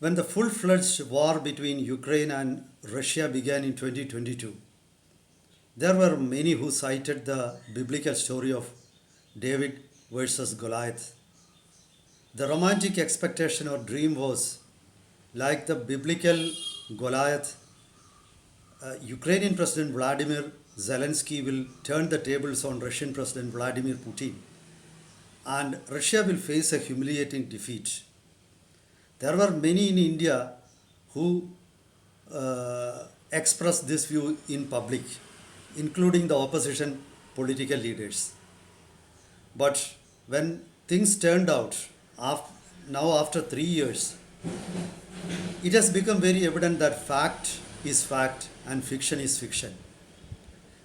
When the full-fledged war between Ukraine and Russia began in 2022, there were many who cited the biblical story of David versus Goliath. The romantic expectation or dream was like the biblical Goliath. Ukrainian President Vladimir Zelensky will turn the tables on Russian President Vladimir Putin, and Russia will face a humiliating defeat. There were many in India who expressed this view in public, including the opposition political leaders. But when things turned out, now after 3 years, it has become very evident that fact is fact and fiction is fiction.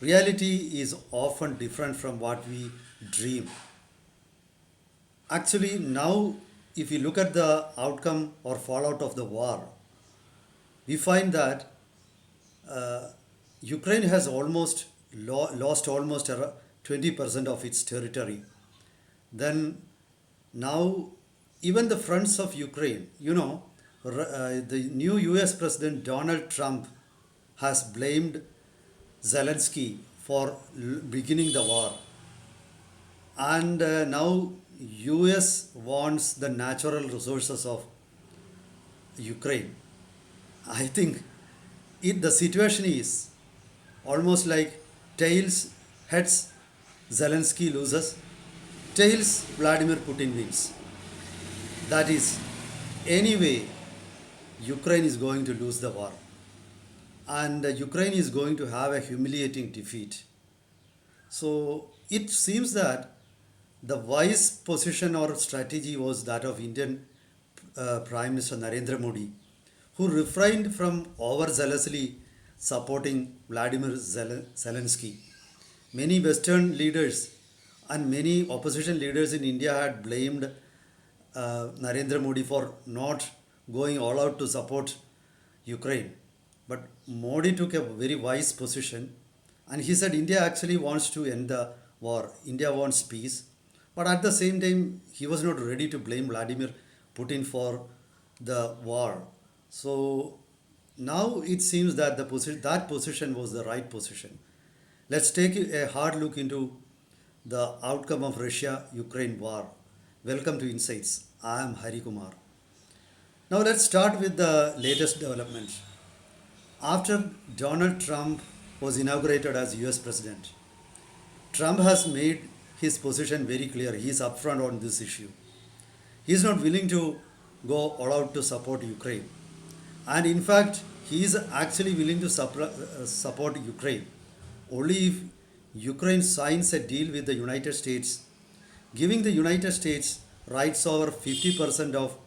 Reality is often different from what we dream. Actually, now, if we look at the outcome or fallout of the war, we find that Ukraine has almost lost almost 20% of its territory. Then now, even the fronts of Ukraine, the new US President Donald Trump has blamed Zelensky for beginning the war. And now US wants the natural resources of Ukraine. I think the situation is almost like tails, heads, Zelensky loses, tails, Vladimir Putin wins. That is, anyway, Ukraine is going to lose the war. And Ukraine is going to have a humiliating defeat. So it seems that the wise position or strategy was that of Indian Prime Minister Narendra Modi, who refrained from overzealously supporting Vladimir Zelensky. Many Western leaders and many opposition leaders in India had blamed Narendra Modi for not going all out to support Ukraine. But Modi took a very wise position, and he said India actually wants to end the war. India wants peace. But at the same time, he was not ready to blame Vladimir Putin for the war. So now it seems that that position was the right position. Let's take a hard look into the outcome of Russia-Ukraine war. Welcome to Insights. I am Hari Kumar. Now let's start with the latest development. After Donald Trump was inaugurated as US President, Trump has made his position very clear. He is upfront on this issue. He is not willing to go all out to support Ukraine. And in fact, he is actually willing to support Ukraine only if Ukraine signs a deal with the United States, giving the United States rights over 50% of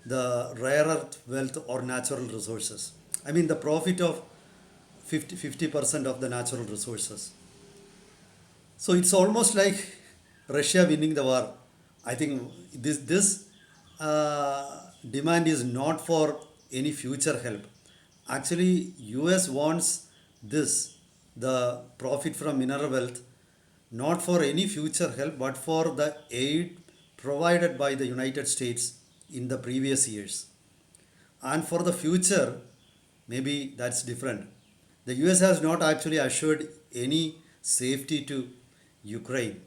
the rare earth wealth or natural resources. I mean, the profit of 50% of the natural resources. So it's almost like Russia winning the war. I think this demand is not for any future help. Actually, US wants this, the profit from mineral wealth, not for any future help, but for the aid provided by the United States in the previous years. And for the future, maybe that's different. The US has not actually assured any safety to Ukraine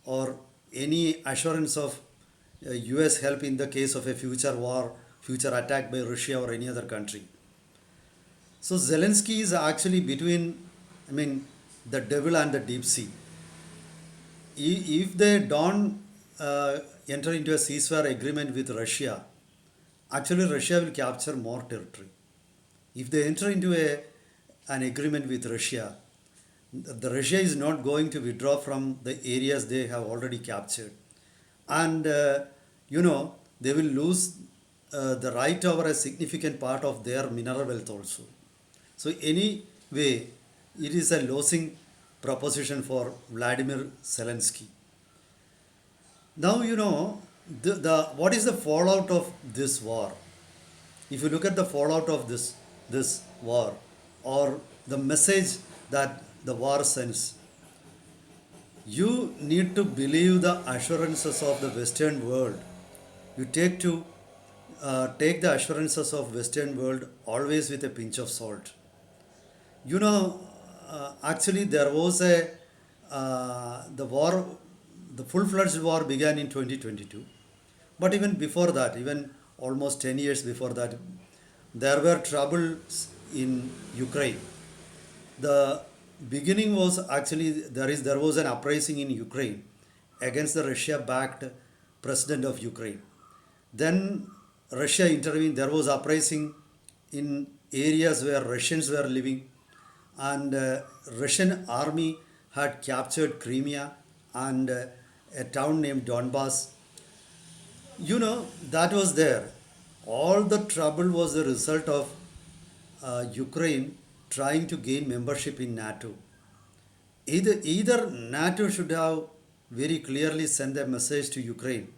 or any assurance of US help in the case of a future war, future attack by Russia or any other country. So Zelensky is actually between, the devil and the deep sea. If they don't enter into a ceasefire agreement with Russia, actually Russia will capture more territory. If they enter into an agreement with Russia, the Russia is not going to withdraw from the areas they have already captured. And, they will lose the right over a significant part of their mineral wealth also. So anyway, it is a losing proposition for Vladimir Zelensky. Now, what is the fallout of this war? If you look at the fallout of this war or the message that the war sends, you need to believe the assurances of the Western world. You take to take the assurances of Western world always with a pinch of salt. You know, actually there was a the war, the full-fledged war began in 2022. But even before that, even almost 10 years before that, there were troubles in Ukraine. The beginning was actually there was an uprising in Ukraine against the Russia-backed president of Ukraine. Then Russia intervened. There was uprising in areas where Russians were living, and Russian army had captured Crimea and a town named Donbass. You know, that was there. All the trouble was the result of Ukraine trying to gain membership in NATO. Either NATO should have very clearly sent a message to Ukraine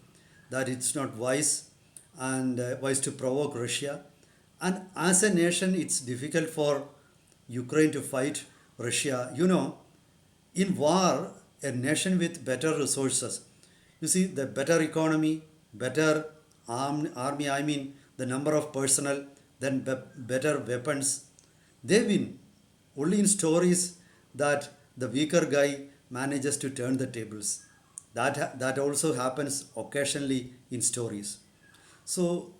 that it's not wise and wise to provoke Russia. And as a nation, it's difficult for Ukraine to fight Russia. You know, in war, a nation with better resources, you see, the better economy, better army, I mean, the number of personnel, then better weapons, they win. Only in stories that the weaker guy manages to turn the tables. That also happens occasionally in stories. So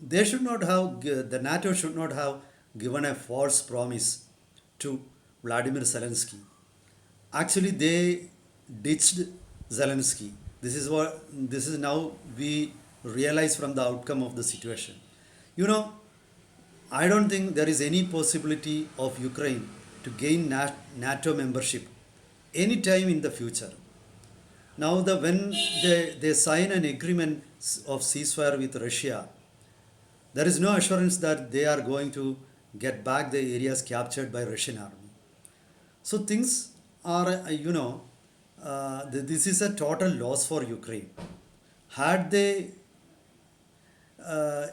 they should not have, the NATO should not have given a false promise to Vladimir Zelensky. Actually, they ditched Zelensky. This is now we realize from the outcome of the situation. You know, I don't think there is any possibility of Ukraine to gain NATO membership anytime in the future. Now, when they sign an agreement of ceasefire with Russia, there is no assurance that they are going to get back the areas captured by Russian army. So things are, this is a total loss for Ukraine. Had they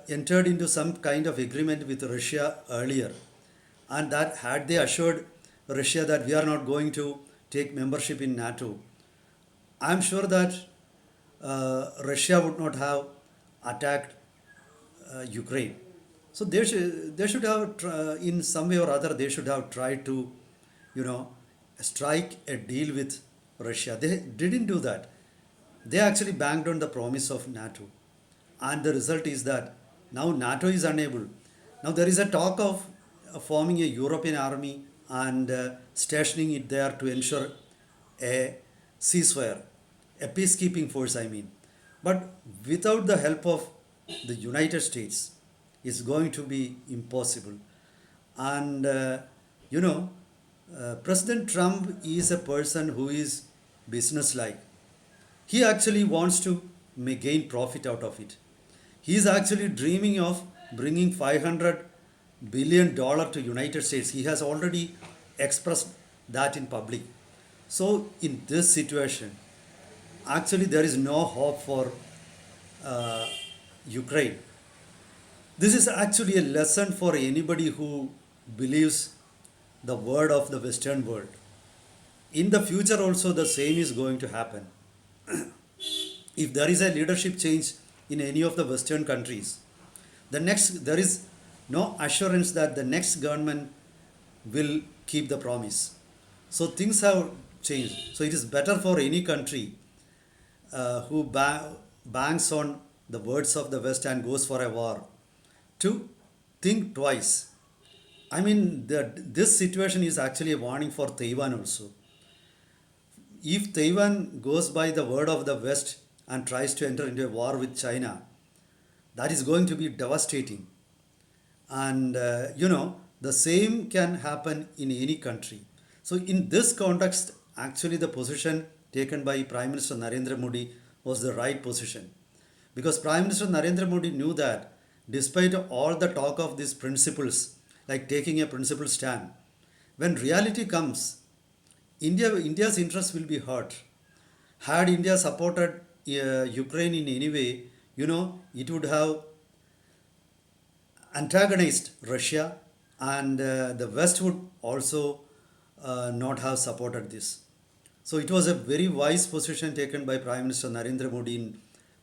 entered into some kind of agreement with Russia earlier, and that had they assured Russia that we are not going to take membership in NATO, I'm sure that Russia would not have attacked Ukraine. So they should have, in some way or other, they should have tried to, strike a deal with Russia. They didn't do that. They actually banked on the promise of NATO. And the result is that now NATO is unable. Now there is a talk of forming a European army and stationing it there to ensure a ceasefire, a peacekeeping force, I mean. But without the help of the United States, it's going to be impossible. And, President Trump is a person who is businesslike. He actually wants to gain profit out of it. He is actually dreaming of bringing $500 billion to United States. He has already expressed that in public. So in this situation, actually there is no hope for Ukraine. This is actually a lesson for anybody who believes the word of the Western world. In the future also the same is going to happen. If there is a leadership change in any of the Western countries, there is no assurance that the next government will keep the promise. So things have changed. So it is better for any country who banks on the words of the West and goes for a war to think twice. I mean, this situation is actually a warning for Taiwan also. If Taiwan goes by the word of the West and tries to enter into a war with China, that is going to be devastating. And, the same can happen in any country. So, in this context, actually, the position taken by Prime Minister Narendra Modi was the right position. Because Prime Minister Narendra Modi knew that despite all the talk of these principles, like taking a principled stand, when reality comes, India's interest will be hurt. Had India supported Ukraine in any way, it would have antagonized Russia, and the West would also not have supported this. So it was a very wise position taken by Prime Minister Narendra Modi in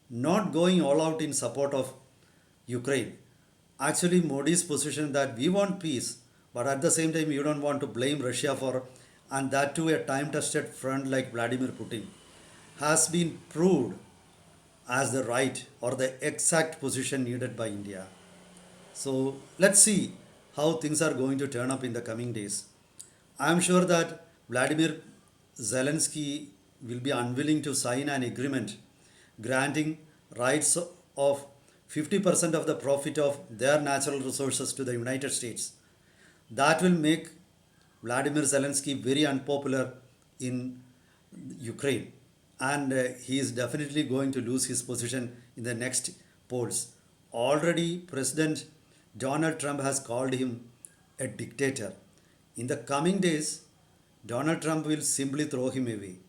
not going all out in support of Ukraine. Actually, Modi's position that we want peace, but at the same time, you don't want to blame Russia for, and that too a time tested friend like Vladimir Putin, has been proved as the right or the exact position needed by India. So let's see how things are going to turn up in the coming days. I am sure that Vladimir Zelensky will be unwilling to sign an agreement granting rights of 50% of the profit of their natural resources to the United States. That will make Vladimir Zelensky very unpopular in Ukraine, and he is definitely going to lose his position in the next polls. Already, President Donald Trump has called him a dictator. In the coming days, Donald Trump will simply throw him away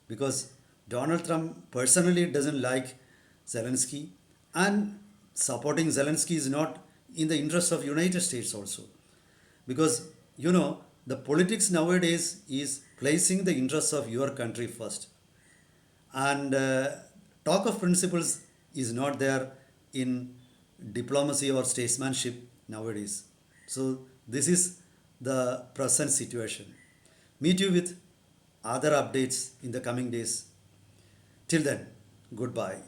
because Donald Trump personally doesn't like Zelensky, and supporting Zelensky is not in the interest of United States also, because the politics nowadays is placing the interests of your country first, and talk of principles is not there in diplomacy or statesmanship nowadays. So this is the present situation. Meet you with other updates in the coming days. Till then, goodbye.